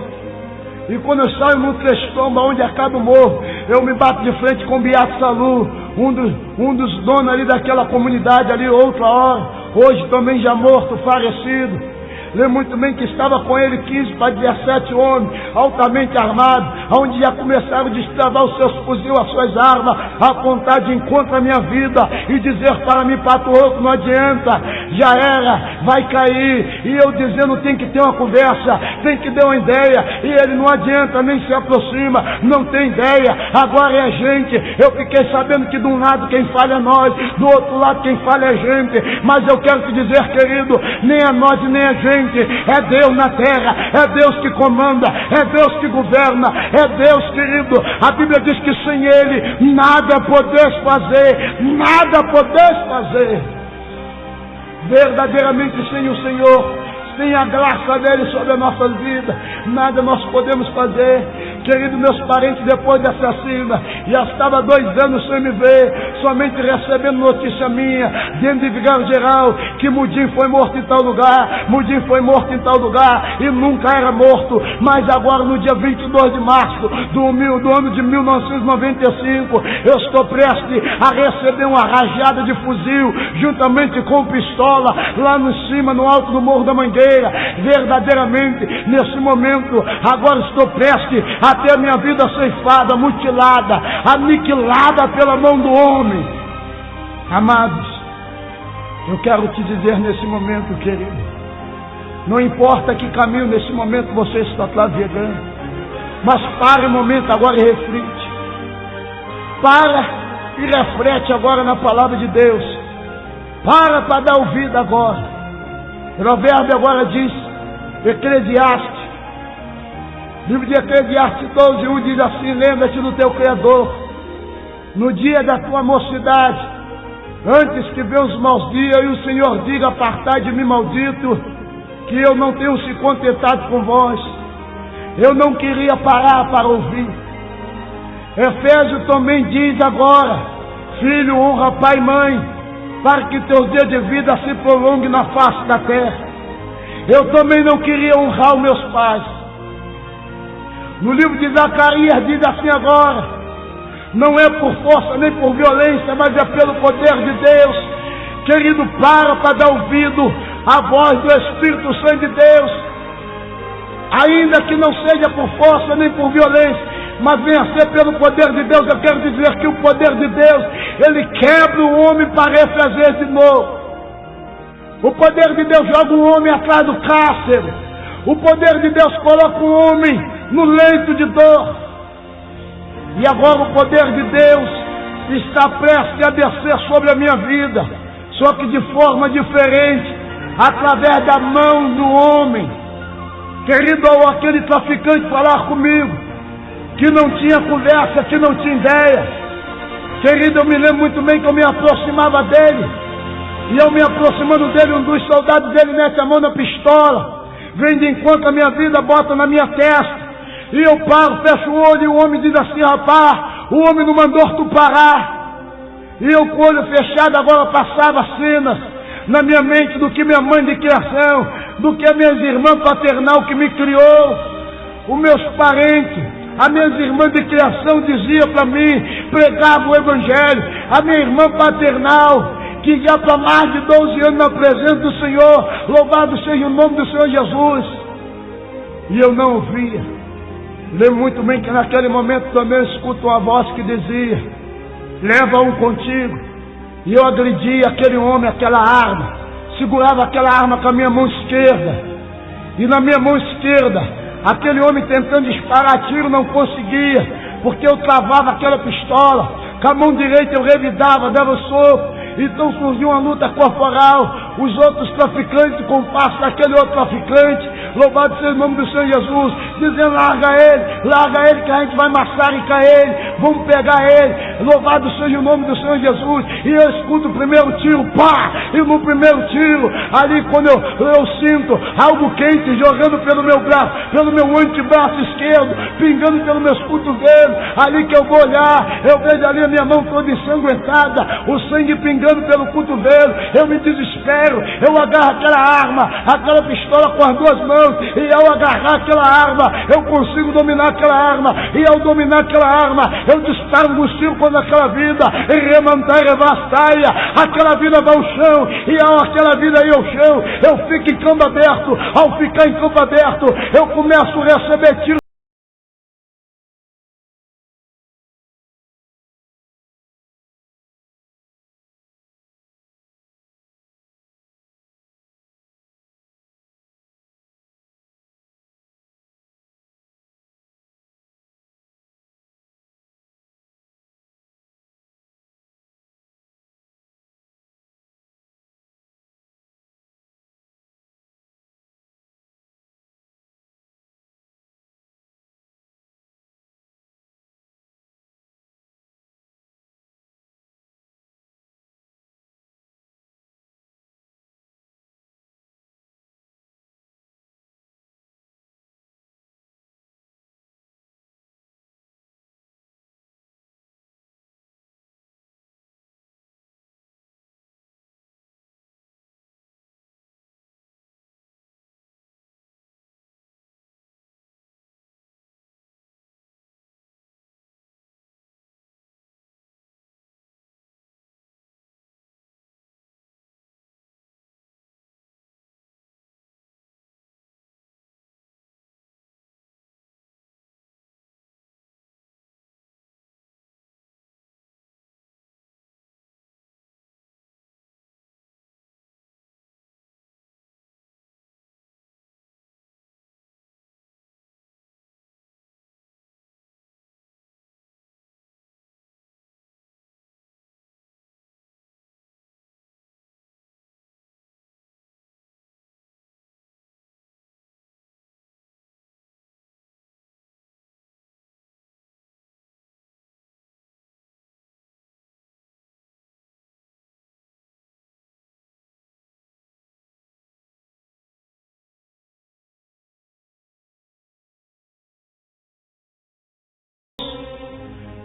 E quando eu saio no Três Tombos, onde acaba o morro, eu me bato de frente com o Beato Salu, um dos donos ali daquela comunidade ali, outra hora. Hoje também já morto, falecido. Lembro muito bem que estava com ele 15 para 17 homens, altamente armados, onde já começaram a destravar os seus fuzis, as suas armas, a apontar de encontro à minha vida e dizer para mim, Pato Rouco, não adianta, já era, vai cair. E eu dizendo, tem que ter uma conversa, tem que ter uma ideia. E ele, não adianta, nem se aproxima, não tem ideia, agora é a gente. Eu fiquei sabendo que de um lado quem falha é nós, do outro lado quem falha é a gente. Mas eu quero te dizer, querido, nem é nós e nem a gente. É Deus na terra, é Deus que comanda, é Deus que governa, é Deus, querido. A Bíblia diz que sem Ele nada podeis fazer, nada podeis fazer. Verdadeiramente sem o Senhor, sem a graça dele sobre a nossa vida, nada nós podemos fazer. Querido, meus parentes, depois dessa cena, já estava 2 anos sem me ver, somente recebendo notícia minha, dentro de Vigário Geral, que Mudim foi morto em tal lugar, Mudim foi morto em tal lugar, e nunca era morto. Mas agora, no dia 22 de março do ano de 1995, eu estou prestes a receber uma rajada de fuzil, juntamente com pistola, lá no cima, no alto do Morro da Mangueira. Verdadeiramente, nesse momento, agora estou prestes a ter a minha vida ceifada, mutilada, aniquilada pela mão do homem. Amados, eu quero te dizer nesse momento, querido, não importa que caminho nesse momento você está navegando, mas pare um momento agora e reflete. Para e reflete agora na palavra de Deus. Para dar ouvido agora. O provérbio agora diz, Eclesiastes, livro de Eclesiastes 12:1 diz assim: lembra-te do teu Criador no dia da tua mocidade, antes que venham os maus dias e o Senhor diga, apartai de mim, maldito, que eu não tenho se contentado com vós. Eu não queria parar para ouvir. Efésios também diz agora: filho, honra pai e mãe, para que teus dias de vida se prolonguem na face da terra. Eu também não queria honrar os meus pais. No livro de Zacarias diz assim agora: não é por força nem por violência, mas é pelo poder de Deus. Querido, para dar ouvido à voz do Espírito Santo de Deus, ainda que não seja por força nem por violência, mas venha a ser pelo poder de Deus. Eu quero dizer que o poder de Deus, ele quebra o homem para refazer de novo. O poder de Deus joga o homem atrás do cárcere. O poder de Deus coloca o homem no leito de dor. E agora o poder de Deus está prestes a descer sobre a minha vida, só que de forma diferente, através da mão do homem. Querido, ao aquele traficante falar comigo, que não tinha conversa, que não tinha ideia. Querido, eu me lembro muito bem que eu me aproximava dele, e eu me aproximando dele, um dos soldados dele mete a mão na pistola, vem de encontro à minha vida, bota na minha testa, e eu paro, fecho o olho, e o homem diz assim: rapaz, o homem não mandou tu parar. E eu com o olho fechado agora passava cenas na minha mente do que minha mãe de criação, do que as minhas irmãs paternal que me criou, os meus parentes, as minhas irmãs de criação diziam para mim, pregavam o Evangelho, a minha irmã paternal, que já para mais de 12 anos na presença do Senhor, louvado seja o nome do Senhor Jesus, e eu não ouvia. Lembro muito bem que naquele momento também eu escuto uma voz que dizia: leva um contigo. E eu agredia aquele homem, aquela arma, segurava aquela arma com a minha mão esquerda, e na minha mão esquerda, aquele homem tentando disparar tiro não conseguia, porque eu travava aquela pistola, com a mão direita eu revidava, dava soco. Então surgiu uma luta corporal, os outros traficantes com o passo daquele outro traficante, louvado seja o nome do Senhor Jesus, dizendo: larga ele que a gente vai massacrar ele, vamos pegar ele. louvado seja o nome do Senhor Jesus, e eu escuto o primeiro tiro, pá, e no primeiro tiro, ali quando eu sinto algo quente jogando pelo meu braço, pelo meu antebraço esquerdo, pingando pelos meus cotovelos, ali que eu vou olhar, eu vejo ali a minha mão toda ensanguentada, o sangue pingando pelo cotovelo, eu me desespero, eu agarro aquela arma, aquela pistola com as duas mãos, e ao agarrar aquela arma, eu consigo dominar aquela arma, e ao dominar aquela arma, eu disparo um tiro contra aquela vida, e remantar e vastaia, aquela vida vai ao chão, e ao aquela vida ir ao chão, eu fico em campo aberto, ao ficar em campo aberto, eu começo a receber tiro.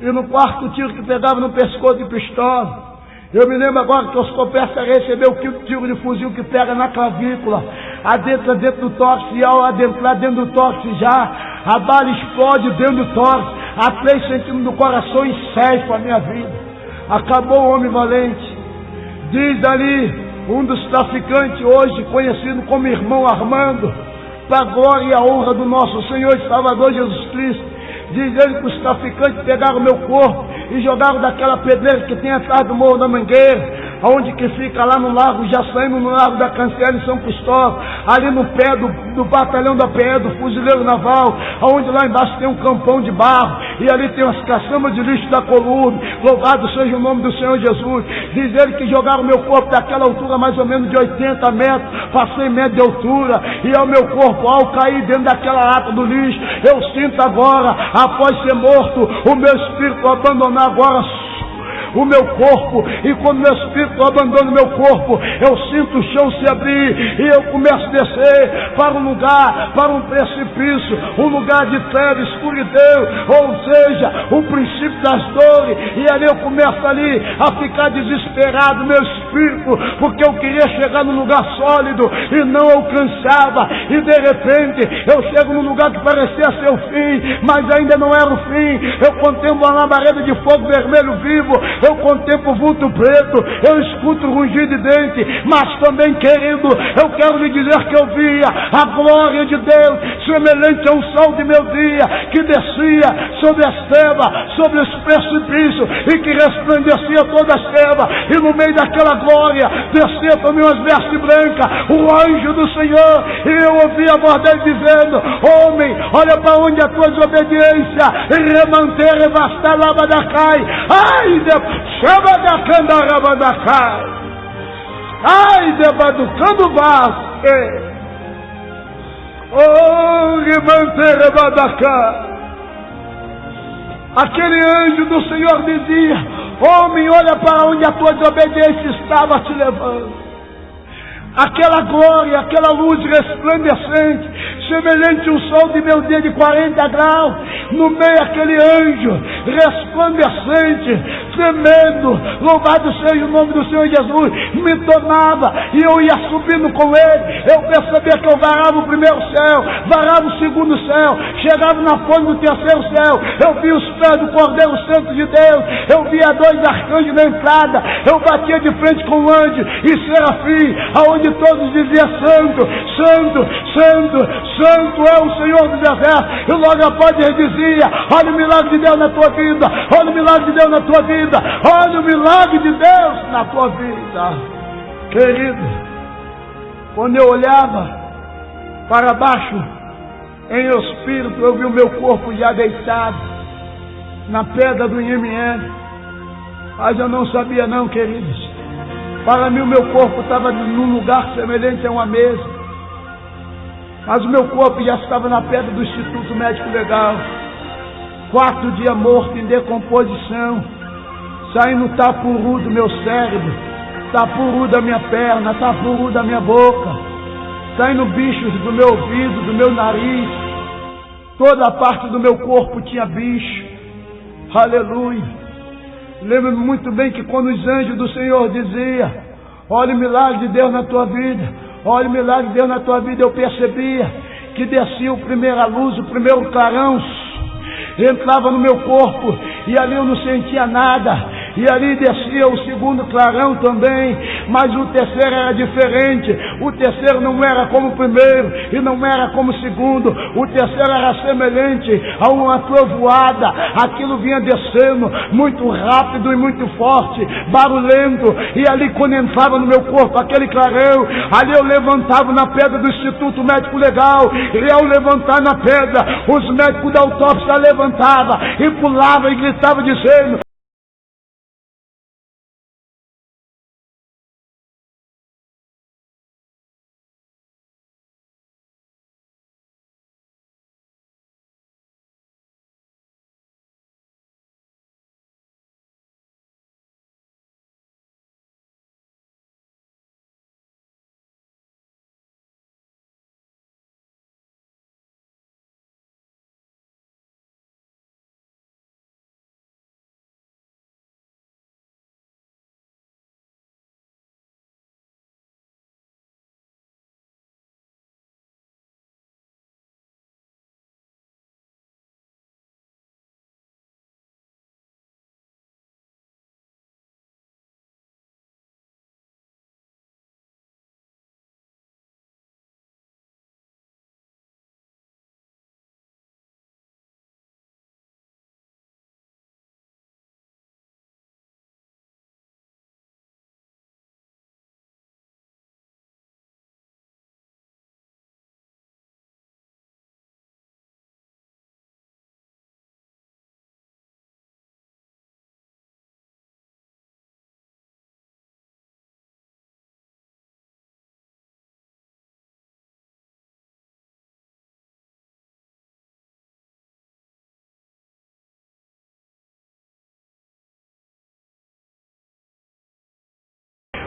E no quarto tiro que pegava no pescoço de pistola, eu me lembro agora que os copeças receberam o tiro de fuzil que pega na clavícula, adentra dentro do tórax, e ao adentrar dentro do tórax já, a bala explode dentro do tórax, a 3 centímetros do coração e cefa a minha vida. Acabou o homem valente. Diz ali um dos traficantes hoje conhecido como irmão Armando, para a glória e a honra do nosso Senhor e Salvador Jesus Cristo. Diz ele que os traficantes pegaram o meu corpo e jogaram daquela pedreira que tem atrás do Morro da Mangueira, onde que fica lá no Lago, já saindo no Lago da Cancela em São Cristóvão, ali no pé do batalhão da PE, do Fuzileiro Naval, onde lá embaixo tem um campão de barro, e ali tem umas caçambas de lixo da coluna. Louvado seja o nome do Senhor Jesus. Diz ele que jogaram meu corpo daquela altura mais ou menos de 80 metros para 100 metros de altura, e ao meu corpo, ao cair dentro daquela lata do lixo, eu sinto agora, após ser morto, o meu espírito abandonar agora o meu corpo, e quando meu espírito abandona o meu corpo, eu sinto o chão se abrir, e eu começo a descer para um lugar, para um precipício, um lugar de treva, escuridão, ou seja, o princípio das dores, e ali eu começo ali a ficar desesperado, meu espírito, porque eu queria chegar num lugar sólido, e não alcançava, e de repente, eu chego num lugar que parecia ser o fim, mas ainda não era o fim. Eu contemplo uma labareda de fogo vermelho vivo, eu contemplo o vulto preto, eu escuto o rugir de dente, mas também, querido, eu quero lhe dizer que eu via a glória de Deus, semelhante a um sol de meu dia, que descia sobre as trevas, sobre os precipícios, e que resplandecia toda as trevas, e no meio daquela glória, descia também umas vestes brancas, o anjo do Senhor, e eu ouvi a voz dele dizendo: homem, olha para onde a tua desobediência, e remanter e vastar labadacai, ai, chama da candarabadacai, ai, debaducando vaste, oh, remanter e badacai, Aquele anjo do Senhor dizia: homem, olha para onde a tua desobediência estava te levando. Aquela glória, aquela luz resplandecente, semelhante ao sol de meu dia de 40 graus, no meio aquele anjo resplandecente, tremendo, louvado seja o nome do Senhor Jesus, me tomava e eu ia subindo com ele. Eu percebia que eu varava o primeiro céu, varava o segundo céu, chegava na ponte do terceiro céu, eu via os pés do Cordeiro Santo de Deus, eu via 2 arcanjos na entrada, eu batia de frente com o anjo e serafim, aonde todos diziam: santo, santo, santo, santo é o Senhor dos exércitos. E logo após ele dizia: olha o milagre de Deus na tua vida, olha o milagre de Deus na tua vida, olha o milagre de Deus na tua vida. Querido, quando eu olhava para baixo em espírito, eu vi o meu corpo já deitado na pedra do IML, mas eu não sabia não, queridos. Para mim o meu corpo estava num lugar semelhante a uma mesa, mas o meu corpo já estava na pedra do Instituto Médico Legal, 4 dias morto em decomposição, saindo tapuru do meu cérebro, tapuru da minha perna, tapuru da minha boca, saindo bichos do meu ouvido, do meu nariz, toda a parte do meu corpo tinha bicho. Aleluia. Lembro-me muito bem que quando os anjos do Senhor diziam: olha o milagre de Deus na tua vida, olha o milagre de Deus na tua vida, eu percebia que descia a primeira luz, o primeiro clarão, entrava no meu corpo, e ali eu não sentia nada, e ali descia o segundo clarão também, mas o terceiro era diferente. O terceiro não era como o primeiro, e não era como o segundo. O terceiro era semelhante a uma trovoada. Aquilo vinha descendo muito rápido e muito forte, barulhento, e ali quando entrava no meu corpo aquele clarão, ali eu levantava na pedra do Instituto Médico Legal, e ao levantar na pedra, os médicos da autópsia levantavam e pulavam e gritavam dizendo: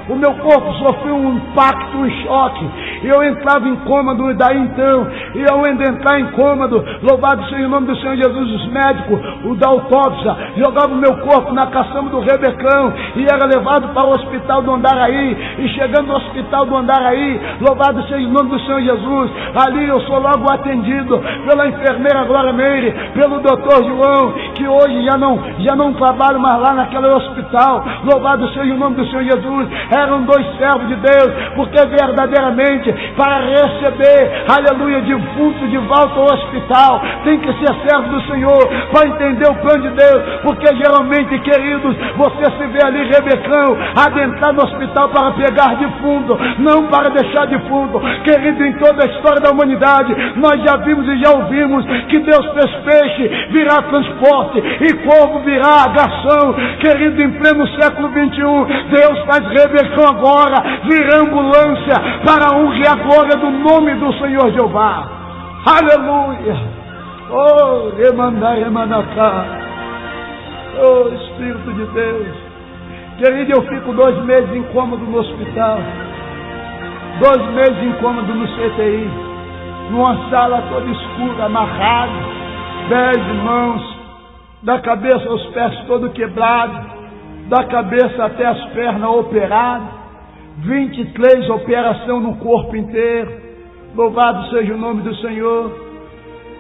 o meu corpo sofreu um impacto, um choque, e eu entrava em cômodo. Daí então, e eu entrar em cômodo, louvado seja o nome do Senhor Jesus, os médicos, o da autópsia, jogavam o meu corpo na caçamba do Rebecão, e era levado para o hospital do Andaraí, e chegando no hospital do Andaraí, louvado seja o nome do Senhor Jesus, ali eu sou logo atendido pela enfermeira Glória Meire, pelo doutor João, que hoje já não trabalha mais lá naquele hospital, louvado seja o nome do Senhor Jesus. Eram 2 servos de Deus, porque verdadeiramente para receber, aleluia, defunto de volta ao hospital, tem que ser servo do Senhor para entender o plano de Deus, porque geralmente, queridos, você se vê ali Rebecão adentrar no hospital para pegar defunto, não para deixar defunto. Querido, em toda a história da humanidade nós já vimos e já ouvimos que Deus fez peixe virar transporte e corvo virar agação. Querido, em pleno século 21, Deus faz Rebecão agora virar ambulância para a honra e a glória do nome do Senhor Jeová. Aleluia. Oh, remandar, remanacá. Oh, Espírito de Deus. Querido, eu fico 2 meses em cômodo no hospital. 2 meses em cômodo no CTI. Numa sala toda escura, amarrado. 10 irmãos. Da cabeça aos pés todo quebrado. Da cabeça até as pernas operadas. 23 operações no corpo inteiro. Louvado seja o nome do Senhor.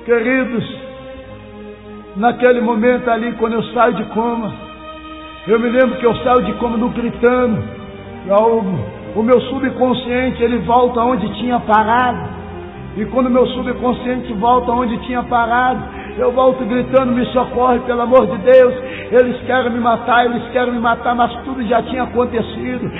Queridos, naquele momento ali, quando eu saio de coma, eu me lembro que eu saio de coma no gritando. O meu subconsciente, ele volta onde tinha parado. E quando o meu subconsciente volta onde tinha parado, eu volto gritando: me socorre, pelo amor de Deus. Eles querem me matar, mas tudo já tinha acontecido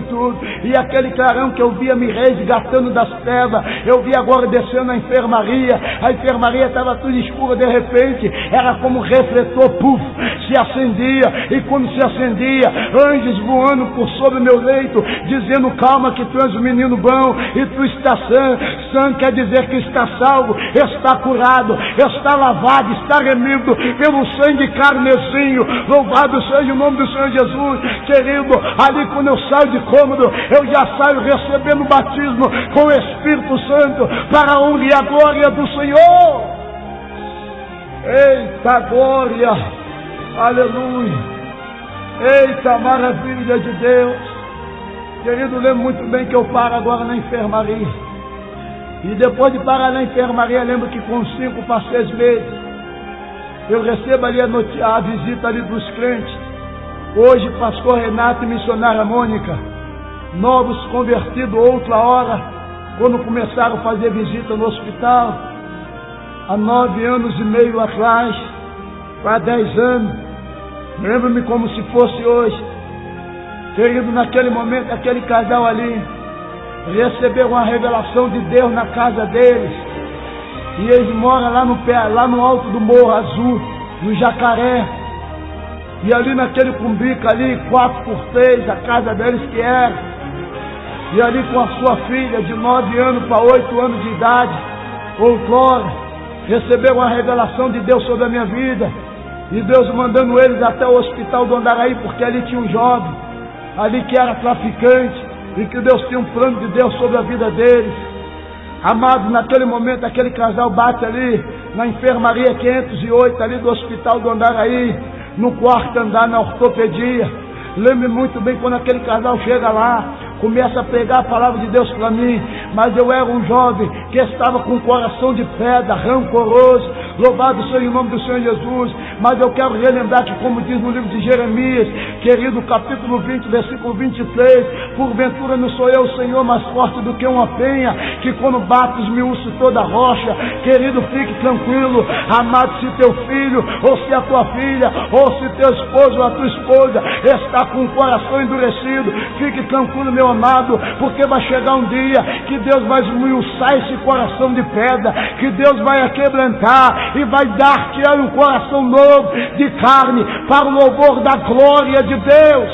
tudo. E aquele clarão que eu via me resgatando das trevas, eu vi agora descendo na enfermaria. A enfermaria estava tudo escura, de repente era como um refletor, puf, se acendia. E quando se acendia, anjos voando por sobre o meu leito, dizendo: calma que tu és um menino bom, e tu estás sã. Sã quer dizer que está salvo, está curado, está lavado, está remido pelo sangue carnezinho. Louvado seja o nome do Senhor Jesus. Querido, ali quando eu saio de cômodo, eu já saio recebendo o batismo com o Espírito Santo, para a honra e a glória do Senhor. Eita glória, aleluia, eita maravilha de Deus. Querido, lembro muito bem que eu paro agora na enfermaria. E depois de parar na enfermaria, lembro que com 5 para 6 meses, eu recebo ali a visita ali dos crentes. Hoje, pastor Renato e missionária Mônica, novos convertidos outra hora, quando começaram a fazer visita no hospital, há 9 anos e meio atrás, para 10 anos, lembro-me como se fosse hoje. Querido, naquele momento, aquele casal ali receberam uma revelação de Deus na casa deles, e eles moram lá no alto do Morro Azul, no Jacaré, e ali naquele cumbica ali, 4x3, a casa deles que era, e ali com a sua filha de 9 anos para 8 anos de idade, outrora, receberam uma revelação de Deus sobre a minha vida, e Deus mandando eles até o hospital do Andaraí, porque ali tinha um jovem, ali que era traficante, e que Deus tinha um plano de Deus sobre a vida deles. Amados, naquele momento, aquele casal bate ali na enfermaria 508, ali do hospital do Andaraí, no 4º andar, na ortopedia. Lembro muito bem quando aquele casal chega lá, começa a pregar a palavra de Deus para mim, mas eu era um jovem que estava com o coração de pedra, rancoroso. Louvado seja o nome do Senhor Jesus. Mas eu quero relembrar que, como diz no livro de Jeremias, querido, capítulo 20, versículo 23, porventura não sou eu, Senhor, mais forte do que uma penha, que quando bates me urso toda a rocha. Querido, fique tranquilo, amado, se teu filho, ou se a tua filha, ou se teu esposo ou a tua esposa está com o coração endurecido, fique tranquilo, meu amado, porque vai chegar um dia que Deus vai esmiuçar esse coração de pedra, que Deus vai quebrantar e vai dar-te um coração novo de carne, para o louvor da glória de Deus.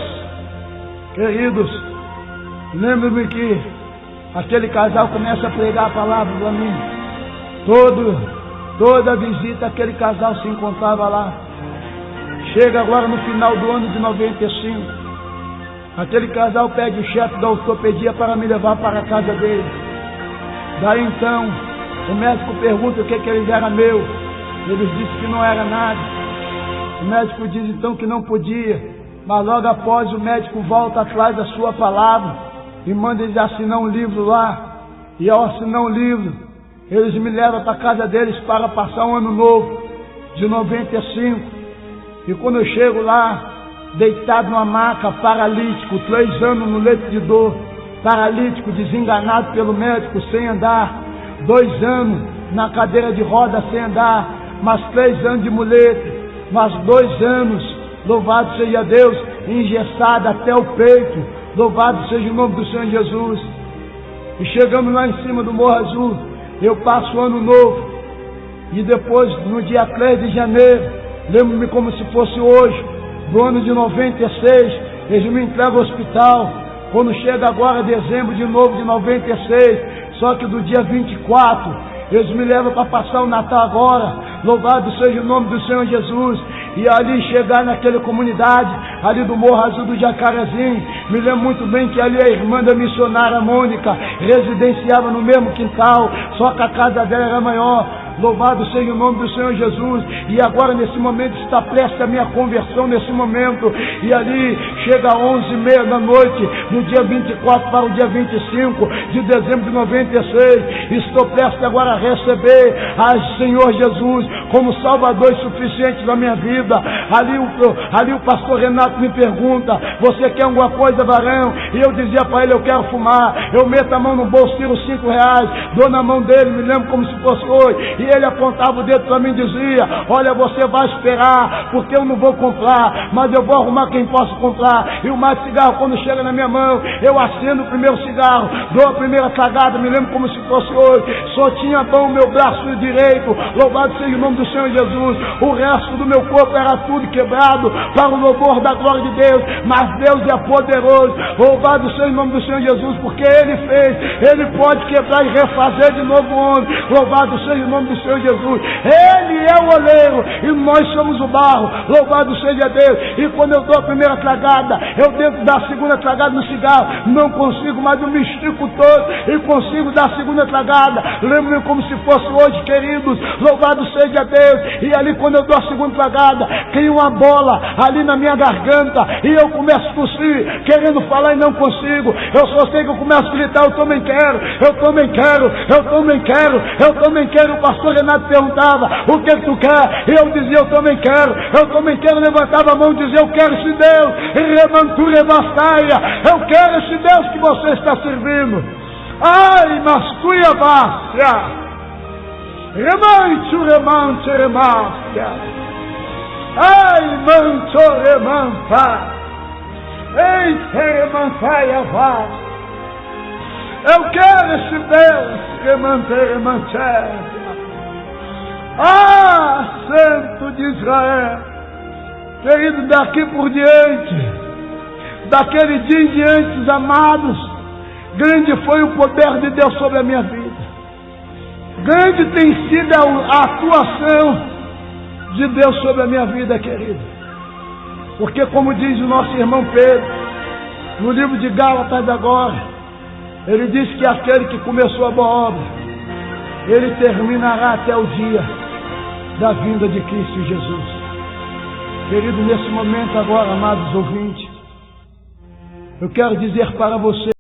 Queridos, lembre-me que aquele casal começa a pregar a palavra para mim. Toda visita aquele casal se encontrava lá. Chega agora no final do ano de 95, aquele casal pede o chefe da ortopedia para me levar para a casa dele. Daí então, o médico pergunta o que eles eram meu. Eles disseram que não era nada. O médico diz então que não podia, mas logo após o médico volta atrás da sua palavra e manda eles assinar um livro lá. E ao assinar um livro, eles me levam para a casa deles para passar um ano novo de 95. E quando eu chego lá, deitado numa maca, paralítico, 3 anos no leito de dor, paralítico, desenganado pelo médico, sem andar, 2 anos na cadeira de roda sem andar, mas 3 anos de muleta, mas 2 anos, louvado seja Deus, engessado até o peito, louvado seja o nome do Senhor Jesus. E chegamos lá em cima do Morro Azul, eu passo o ano novo, e depois, no dia 3 de janeiro, lembro-me como se fosse hoje, do ano de 96, eles me entregam ao hospital. Quando chega agora dezembro de novo de 96, só que do dia 24, eles me levam para passar o Natal agora. Louvado seja o nome do Senhor Jesus. e ali chegar naquela comunidade, ali do Morro Azul do Jacarezinho. Me lembro muito bem que ali a irmã da missionária Mônica residenciava no mesmo quintal, só que a casa dela era maior. Louvado seja o nome do Senhor Jesus. E agora nesse momento está prestes a minha conversão nesse momento. E ali chega às 11h30 da noite, do dia 24 para o dia 25 de dezembro de 96. Estou prestes agora a receber a Senhor Jesus como Salvador e suficiente da minha vida. Ali o pastor Renato me pergunta: você quer alguma coisa, varão? E eu dizia para ele: eu quero fumar. Eu meto a mão no bolso, tiro R$5, dou na mão dele, me lembro como se fosse hoje. E ele apontava o dedo para mim e dizia: olha, você vai esperar, porque eu não vou comprar, mas eu vou arrumar quem possa comprar. E o maço de cigarro, quando chega na minha mão, eu acendo o primeiro cigarro, dou a primeira cagada, me lembro como se fosse hoje. Só tinha bom o meu braço direito, louvado seja o nome do Senhor Jesus. O resto do meu corpo era tudo quebrado, para o louvor da glória de Deus. Mas Deus é poderoso, louvado seja o nome do Senhor Jesus, porque Ele fez, Ele pode quebrar e refazer de novo o homem. Louvado seja o nome do Senhor Jesus. Ele é o oleiro e nós somos o barro. Louvado seja Deus. E quando eu dou a primeira tragada, eu tento dar a segunda tragada no cigarro, não consigo, mas eu me estico todo e consigo dar a segunda tragada. Lembro-me como se fosse hoje, queridos. Louvado seja Deus. E ali quando eu dou a segunda tragada, cria uma bola ali na minha garganta e eu começo a tossir, querendo falar e não consigo. Eu só sei que eu começo a gritar: eu também quero, eu também quero, eu também quero, eu também quero. O pastor Renato perguntava: o que tu quer? E eu dizia: eu também quero, eu também quero. Levantava a mão e dizia: eu quero esse Deus, remantura bastaia, eu quero esse Deus que você está servindo. Ai, mas tu ia basta, remante, remácia, ai, manto, remanta, ei, remantaia vasta. Eu quero esse Deus, remante. Ah, Santo de Israel, querido, daqui por diante, daquele dia em diante, amados, grande foi o poder de Deus sobre a minha vida. Grande tem sido a atuação de Deus sobre a minha vida, querido. Porque como diz o nosso irmão Pedro, no livro de Gálatas agora, ele diz que aquele que começou a boa obra, ele terminará até o dia da vinda de Cristo Jesus. Querido, nesse momento agora, amados ouvintes, eu quero dizer para você: